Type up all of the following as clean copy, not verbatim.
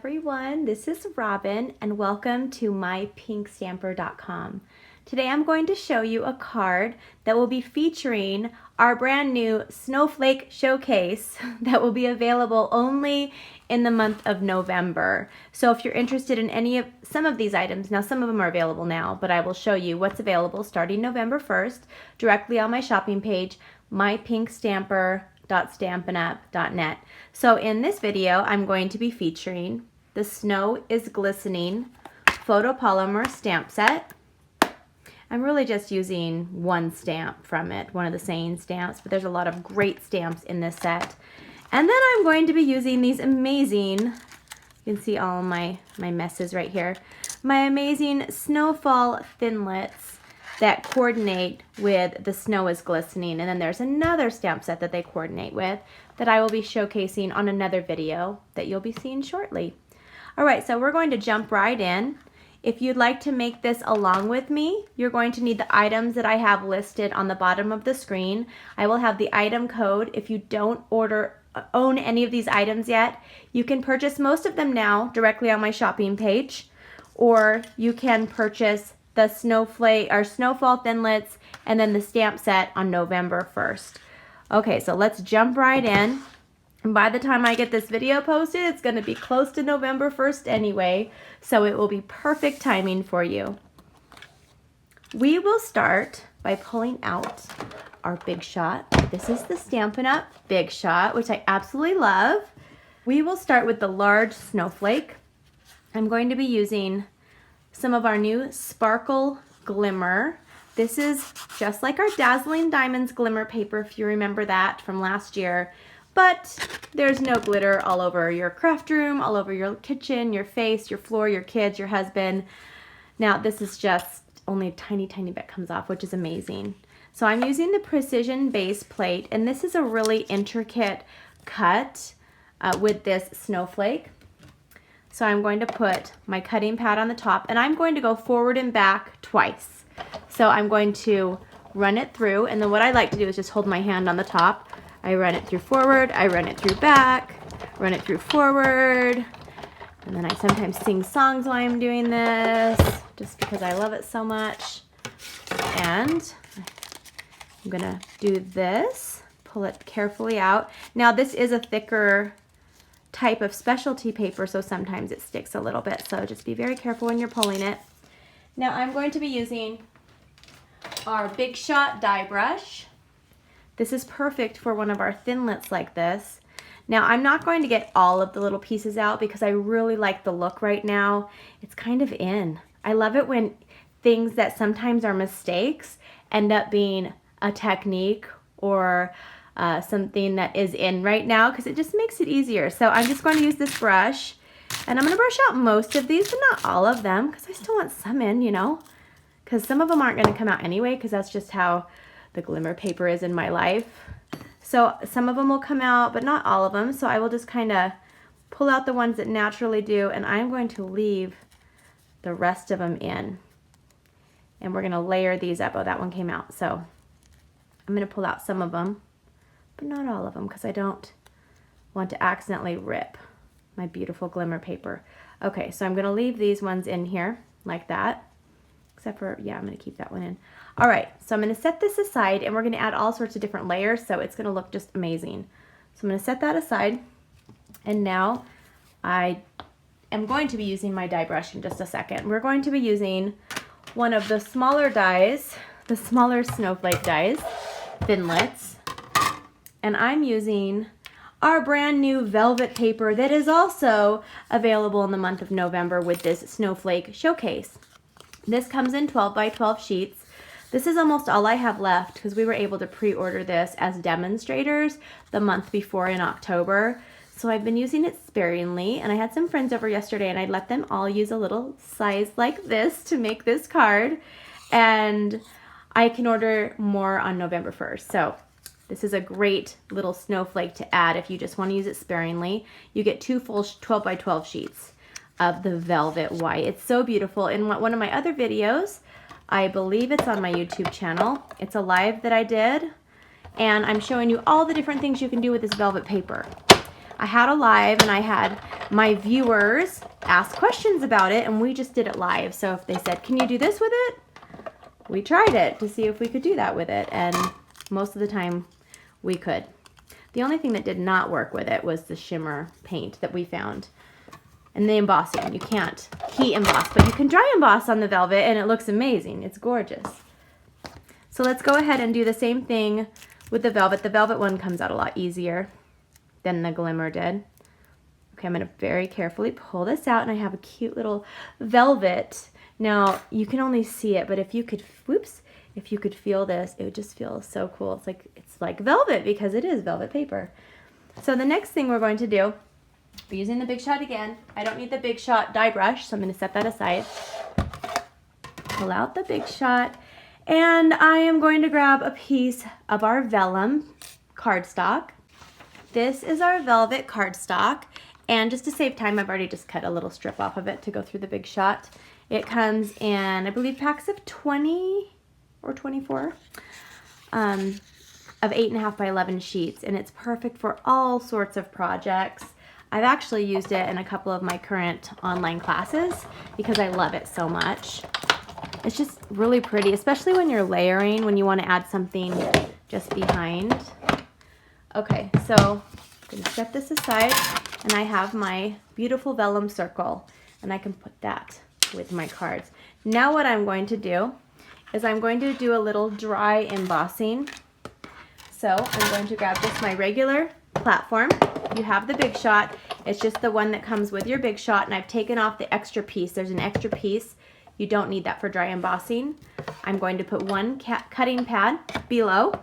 everyone, this is Robyn and welcome to mypinkstamper.com. Today I'm going to show you a card that will be featuring our brand new Snowflake Showcase that will be available only in the month of November. So if you're interested in some of these items, now some of them are available now, but I will show you what's available starting November 1st directly on my shopping page, mypinkstamper.stampinup.net. So in this video, I'm going to be featuring the Snow is Glistening photopolymer stamp set. I'm really just using one stamp from it, one of the saying stamps, but there's a lot of great stamps in this set. And then I'm going to be using these amazing, you can see all my messes right here, my amazing Snowfall Thinlits that coordinate with the Snow is Glistening. And then there's another stamp set that they coordinate with that I will be showcasing on another video that you'll be seeing shortly. All right, so we're going to jump right in. If you'd like to make this along with me, you're going to need the items that I have listed on the bottom of the screen. I will have the item code. If you don't own any of these items yet, you can purchase most of them now directly on my shopping page, or you can purchase the Snowfall Thinlits and then the stamp set on November 1st. Okay, so let's jump right in. And by the time I get this video posted, it's going to be close to November 1st anyway, so it will be perfect timing for you. We will start by pulling out our Big Shot. This is the Stampin' Up! Big Shot, which I absolutely love. We will start with the large snowflake. I'm going to be using some of our new Sparkle Glimmer. This is just like our Dazzling Diamonds Glimmer paper, if you remember that from last year. But there's no glitter all over your craft room, all over your kitchen, your face, your floor, your kids, your husband. Now this is just only a tiny, tiny bit comes off, which is amazing. So I'm using the Precision Base Plate, and this is a really intricate cut with this snowflake. So I'm going to put my cutting pad on the top, and I'm going to go forward and back twice. So I'm going to run it through, and then what I like to do is just hold my hand on the top. I run it through forward, I run it through back, run it through forward, and then I sometimes sing songs while I'm doing this, just because I love it so much. And I'm gonna do this, pull it carefully out. Now this is a thicker type of specialty paper, so sometimes it sticks a little bit, so just be very careful when you're pulling it. Now I'm going to be using our Big Shot die brush. This is perfect for one of our thinlits like this. Now I'm not going to get all of the little pieces out because I really like the look right now. It's kind of in. I love it when things that sometimes are mistakes end up being a technique or something that is in right now, because it just makes it easier. So I'm just going to use this brush, and I'm going to brush out most of these, but not all of them, because I still want some in, you know, because some of them aren't going to come out anyway, because that's just how the glimmer paper is in my life. So some of them will come out, but not all of them. So I will just kind of pull out the ones that naturally do, and I'm going to leave the rest of them in. And we're going to layer these up. Oh, that one came out. So I'm going to pull out some of them, but not all of them, because I don't want to accidentally rip my beautiful glimmer paper. Okay, so I'm going to leave these ones in here like that. Except for, yeah, I'm going to keep that one in. All right, so I'm going to set this aside, and we're going to add all sorts of different layers, so it's going to look just amazing. So I'm going to set that aside, and now I am going to be using my die brush in just a second. We're going to be using one of the smaller dies, the smaller snowflake dies, Thinlits, and I'm using our brand new velvet paper that is also available in the month of November with this Snowflake Showcase. This comes in 12 by 12 sheets. This is almost all I have left because we were able to pre-order this as demonstrators the month before in October. So I've been using it sparingly, and I had some friends over yesterday and I let them all use a little size like this to make this card, and I can order more on November 1st. So this is a great little snowflake to add if you just want to use it sparingly. You get 2 full 12 by 12 sheets of the velvet white. It's so beautiful. In one of my other videos, I believe it's on my YouTube channel, it's a live that I did, and I'm showing you all the different things you can do with this velvet paper. I had a live and I had my viewers ask questions about it, and we just did it live. So if they said, can you do this with it? We tried it to see if we could do that with it, and most of the time we could. The only thing that did not work with it was the shimmer paint that we found. And the embossing. You can't heat emboss, but you can dry emboss on the velvet and it looks amazing. It's gorgeous. So let's go ahead and do the same thing with the velvet. The velvet one comes out a lot easier than the glimmer did. Okay, I'm going to very carefully pull this out, and I have a cute little velvet. Now, you can only see it, but if you could, whoops, if you could feel this, it would just feel so cool. It's like velvet because it is velvet paper. So the next thing we're going to do, we're using the Big Shot again. I don't need the Big Shot die brush, so I'm going to set that aside. Pull out the Big Shot, and I am going to grab a piece of our vellum cardstock. This is our velvet cardstock, and just to save time, I've already just cut a little strip off of it to go through the Big Shot. It comes in, I believe, packs of 20 or 24 of 8.5 by 11 sheets, and it's perfect for all sorts of projects. I've actually used it in a couple of my current online classes because I love it so much. It's just really pretty, especially when you're layering, when you want to add something just behind. Okay, so I'm going to set this aside, and I have my beautiful vellum circle, and I can put that with my cards. Now what I'm going to do is I'm going to do a little dry embossing. So I'm going to grab just my regular platform. You have the Big Shot. It's just the one that comes with your Big Shot, and I've taken off the extra piece. There's an extra piece. You don't need that for dry embossing. I'm going to put one cutting pad below,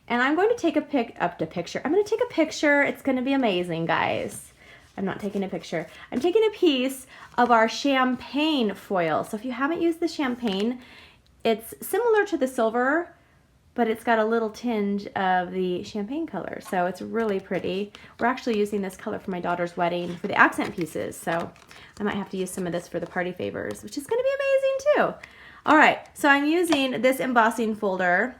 and I'm going to take a picture. I'm going to take a picture. It's going to be amazing, guys. I'm not taking a picture. I'm taking a piece of our champagne foil. So if you haven't used the champagne, it's similar to the silver, but it's got a little tinge of the champagne color. So it's really pretty. We're actually using this color for my daughter's wedding for the accent pieces. So I might have to use some of this for the party favors, which is going to be amazing too. All right, so I'm using this embossing folder.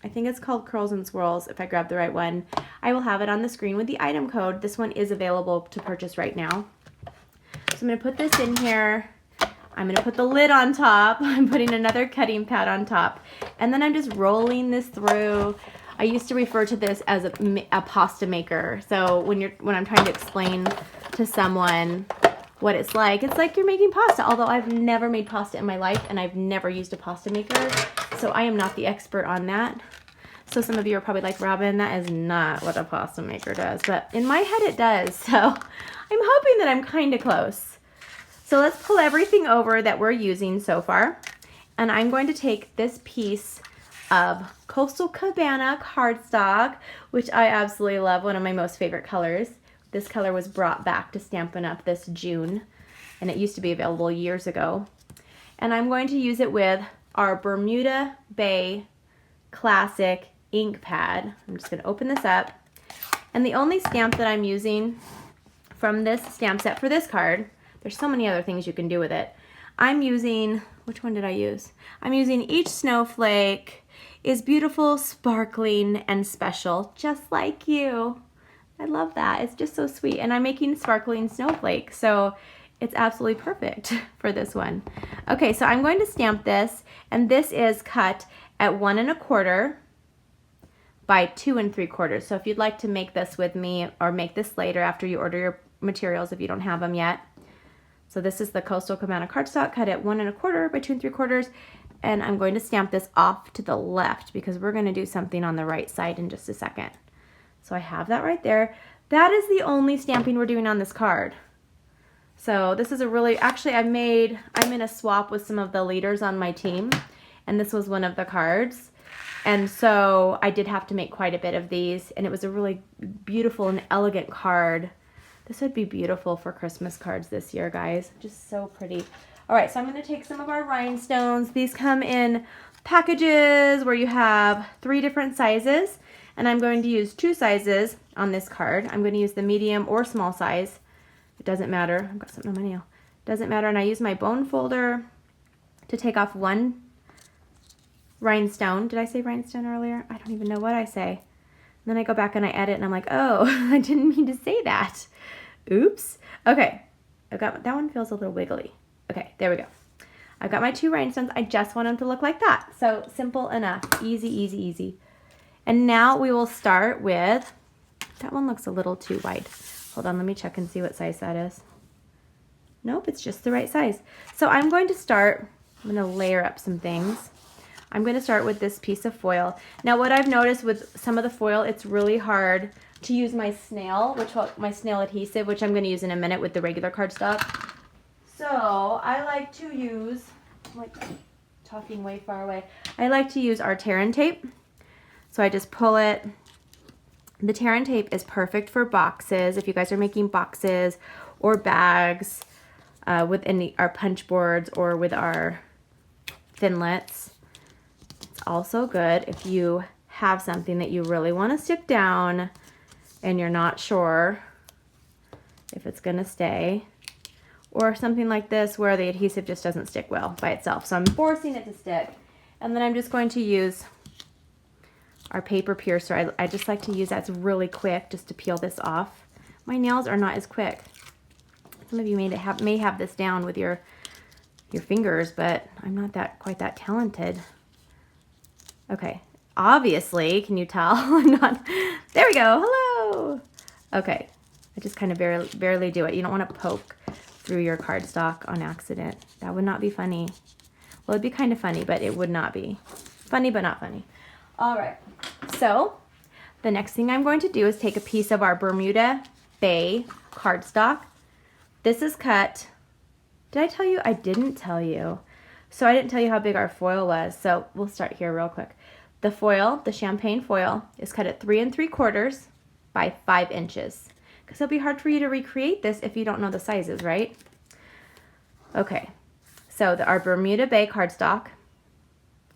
I think it's called Curls and Swirls, if I grab the right one. I will have it on the screen with the item code. This one is available to purchase right now. So I'm going to put this in here. I'm going to put the lid on top. I'm putting another cutting pad on top. And then I'm just rolling this through. I used to refer to this as a pasta maker. So when I'm trying to explain to someone what it's like you're making pasta. Although I've never made pasta in my life, and I've never used a pasta maker. So I am not the expert on that. So some of you are probably like, Robyn, that is not what a pasta maker does. But in my head it does. So I'm hoping that I'm kind of close. So let's pull everything over that we're using so far. And I'm going to take this piece of Coastal Cabana cardstock, which I absolutely love, one of my most favorite colors. This color was brought back to Stampin' Up! This June, and it used to be available years ago. And I'm going to use it with our Bermuda Bay Classic ink pad. I'm just going to open this up. And the only stamp that I'm using from this stamp set for this card, there's so many other things you can do with it. I'm using, which one did I use? I'm using Each Snowflake is Beautiful, Sparkling, and Special, just like you. I love that. It's just so sweet. And I'm making sparkling snowflake, so it's absolutely perfect for this one. Okay, so I'm going to stamp this, and this is cut at 1 1/4 by 2 3/4. So if you'd like to make this with me, or make this later after you order your materials if you don't have them yet. So this is the Coastal Cabana cardstock cut at 1 1/4 by 2 3/4, and I'm going to stamp this off to the left because we're going to do something on the right side in just a second. So I have that right there. That is the only stamping we're doing on this card. So this is a really, actually I'm in a swap with some of the leaders on my team, and this was one of the cards. And so I did have to make quite a bit of these, and it was a really beautiful and elegant card. This would be beautiful for Christmas cards this year, guys. Just so pretty. All right, so I'm going to take some of our rhinestones. These come in packages where you have 3 different sizes, and I'm going to use 2 sizes on this card. I'm going to use the medium or small size. It doesn't matter. I've got something on my nail. Doesn't matter. And I use my bone folder to take off 1 rhinestone. Did I say rhinestone earlier? I don't even know what I say. then I go back and I edit and I'm like, oh, I didn't mean to say that. Oops. Okay, that one feels a little wiggly. Okay, there we go. I've got my 2 rhinestones. I just want them to look like that. So simple enough, easy, easy, easy. And now we will start with, that one looks a little too wide. Hold on, let me check and see what size that is. Nope, it's just the right size. So I'm going to start, I'm going to layer up some things. I'm going to start with this piece of foil. Now what I've noticed with some of the foil, it's really hard to use my snail, my snail adhesive, which I'm going to use in a minute with the regular cardstock. So I like to use, I'm like talking way far away. I like to use our tear and tape. So I just pull it. The tear and tape is perfect for boxes. If you guys are making boxes or bags with our punch boards or with our thinlits. It's also good if you have something that you really want to stick down and you're not sure if it's going to stay. Or something like this where the adhesive just doesn't stick well by itself. So I'm forcing it to stick. And then I'm just going to use our paper piercer. I just like to use that. It's really quick just to peel this off. My nails are not as quick. Some of you may have this down with your fingers, but I'm not quite that talented. Okay, obviously, can you tell? I'm not. There we go. Hello. Okay, I just kind of barely do it. You don't want to poke through your cardstock on accident. That would not be funny. Well, it'd be kind of funny, but it would not be. Funny, but not funny. All right, so the next thing I'm going to do is take a piece of our Bermuda Bay cardstock. This is cut. Did I tell you? I didn't tell you. So I didn't tell you how big our foil was. So we'll start here real quick. The foil, the champagne foil, is cut at 3 3/4 by 5 inches. Because it'll be hard for you to recreate this if you don't know the sizes, right? Okay, so our Bermuda Bay cardstock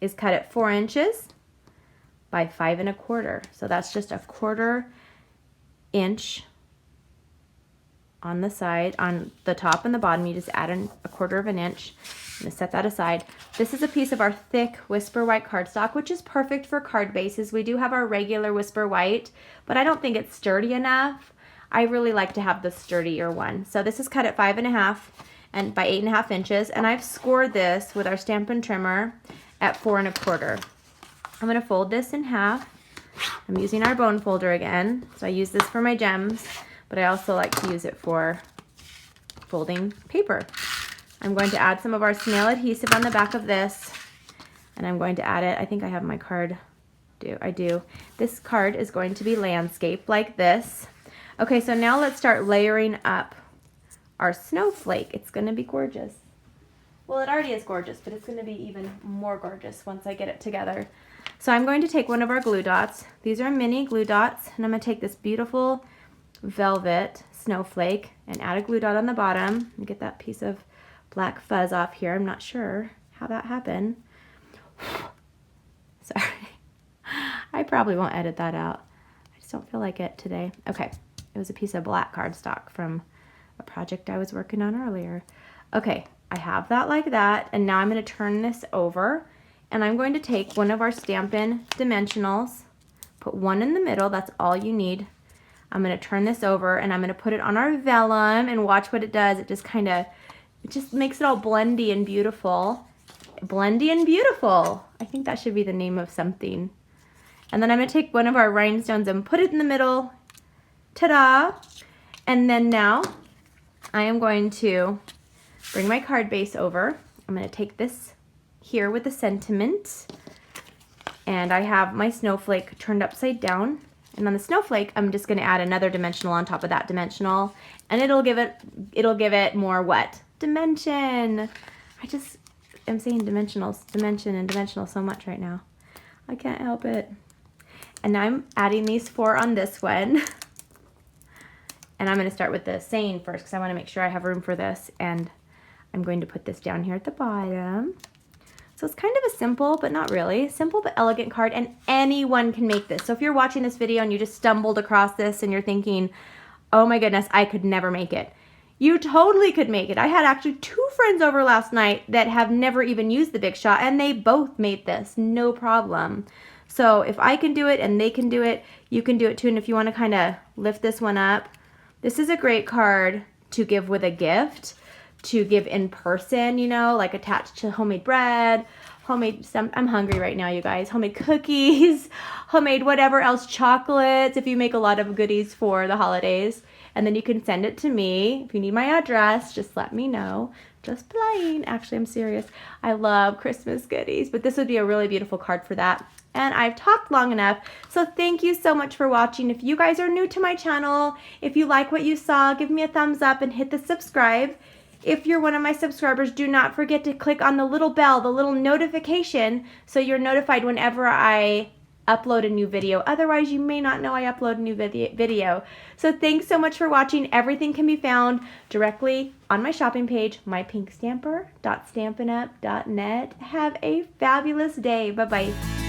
is cut at 4 inches by 5 1/4. So that's just a 1/4 inch on the side, on the top and the bottom. You just add a 1/4 inch. I'm gonna set that aside. This is a piece of our thick Whisper White cardstock, which is perfect for card bases. We do have our regular Whisper White, but I don't think it's sturdy enough. I really like to have the sturdier one. So this is cut at 5 1/2 and by 8 1/2 inches, and I've scored this with our Stampin' trimmer at 4 1/4. I'm gonna fold this in half. I'm using our bone folder again. So I use this for my gems, but I also like to use it for folding paper. I'm going to add some of our snail adhesive on the back of this, and I'm going to add it. I think I have my card. I do. This card is going to be landscape like this. Okay, so now let's start layering up our snowflake. It's going to be gorgeous. Well, it already is gorgeous, but it's going to be even more gorgeous once I get it together. So I'm going to take one of our glue dots. These are mini glue dots, and I'm going to take this beautiful velvet snowflake and add a glue dot on the bottom and get that piece of black fuzz off here. I'm not sure how that happened. Sorry. I probably won't edit that out. I just don't feel like it today. Okay. It was a piece of black cardstock from a project I was working on earlier. Okay. I have that like that. And now I'm going to turn this over. And I'm going to take one of our Stampin' dimensionals, put one in the middle. That's all you need. I'm going to turn this over and I'm going to put it on our vellum and watch what it does. It just makes it all blendy and beautiful. Blendy and beautiful. I think that should be the name of something. And then I'm going to take one of our rhinestones and put it in the middle. Ta-da! And then now I am going to bring my card base over. I'm going to take this here with the sentiment. And I have my snowflake turned upside down. And on the snowflake, I'm just going to add another dimensional on top of that dimensional. And it'll give it more what? Dimension. I'm saying dimensionals, dimension and dimensional so much right now. I can't help it. And now I'm adding these 4 on this one. And I'm going to start with the saying first because I want to make sure I have room for this. And I'm going to put this down here at the bottom. So it's kind of a simple, but not really, simple but elegant card, and anyone can make this. So if you're watching this video and you just stumbled across this and you're thinking, oh my goodness, I could never make it. You totally could make it. I had actually 2 friends over last night that have never even used the Big Shot, and they both made this, no problem. So if I can do it and they can do it, you can do it too. And if you want to kind of lift this one up, this is a great card to give with a gift, to give in person, you know, like attached to homemade bread, homemade, I'm hungry right now, you guys, homemade cookies, homemade whatever else, chocolates, if you make a lot of goodies for the holidays. And then you can send it to me. If you need my address, just let me know. Just playing. Actually, I'm serious. I love Christmas goodies, but this would be a really beautiful card for that. And I've talked long enough, so thank you so much for watching. If you guys are new to my channel, if you like what you saw, give me a thumbs up and hit the subscribe. If you're one of my subscribers, do not forget to click on the little bell, the little notification, so you're notified whenever I upload a new video. Otherwise, you may not know I upload a new video. So thanks so much for watching. Everything can be found directly on my shopping page, mypinkstamper.stampinup.net. Have a fabulous day. Bye-bye.